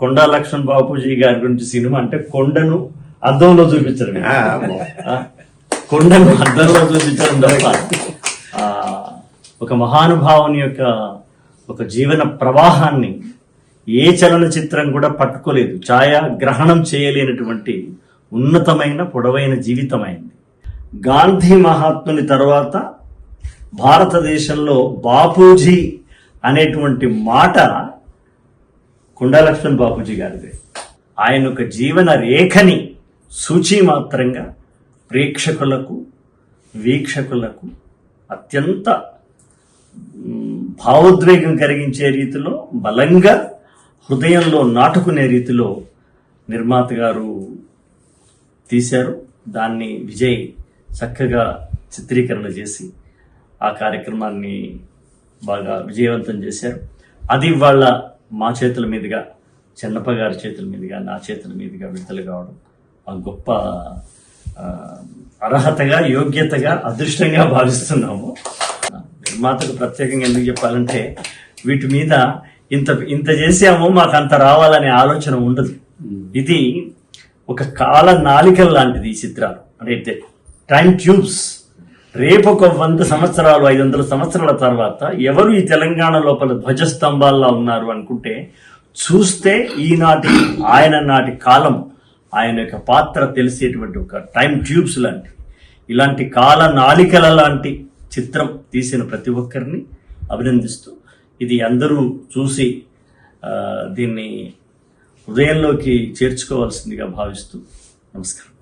కొండా లక్ష్మణ్ బాపూజీ గారి గురించి సినిమా అంటే కొండను అద్దంలో చూపించడం, కొండను అద్దంలో చూపించడం తప్ప ఒక మహానుభావుని యొక్క ఒక జీవన ప్రవాహాన్ని ఏ చలనచిత్రం కూడా పట్టుకోలేదు, ఛాయాగ్రహణం చేయలేనటువంటి ఉన్నతమైన పొడవైన జీవితమైంది. గాంధీ మహాత్ముని తర్వాత భారతదేశంలో బాపూజీ అనేటువంటి మాట కొండా లక్ష్మణ్ బాపూజీ గారిదే. ఆయన ఒక జీవన రేఖని సూచి మాత్రంగా ప్రేక్షకులకు వీక్షకులకు అత్యంత భావోద్వేగం కలిగించే రీతిలో బలంగా హృదయంలో నాటుకునే రీతిలో నిర్మాత గారు తీశారు. దాన్ని విజయ్ చక్కగా చిత్రీకరణ చేసి ఆ కార్యక్రమాన్ని బాగా విజయవంతం చేశారు. అది వాళ్ళ మా చేతుల మీదుగా, చెన్నప్ప గారి చేతుల మీదుగా, నా చేతుల మీదుగా విడుదల కావడం ఆ గొప్ప అర్హతగా, యోగ్యతగా, అదృష్టంగా భావిస్తున్నాము. నిర్మాతకు ప్రత్యేకంగా ఎందుకు చెప్పాలంటే వీటి మీద ఇంత చేసాము, మాకు అంత రావాలనే ఆలోచన ఉండదు. ఇది ఒక కాల నాళికల లాంటిది. ఈ చిత్రాలు అంటే టైం ట్యూబ్స్. రేపు ఒక 100 సంవత్సరాలు 500 సంవత్సరాల తర్వాత ఎవరు ఈ తెలంగాణ లోపల ధ్వజస్తంభాల్లో ఉన్నారు అనుకుంటే చూస్తే ఈనాటి ఆయన నాటి కాలం, ఆయన యొక్క పాత్ర తెలిసేటువంటి ఒక టైం ట్యూబ్స్ లాంటి, ఇలాంటి కాల నాళికల లాంటి చిత్రం తీసిన ప్రతి ఒక్కరిని అభినందిస్తూ, ఇది అందరూ చూసి దీన్ని హృదయంలోకి చేర్చుకోవాల్సిందిగా భావిస్తూ నమస్కారం.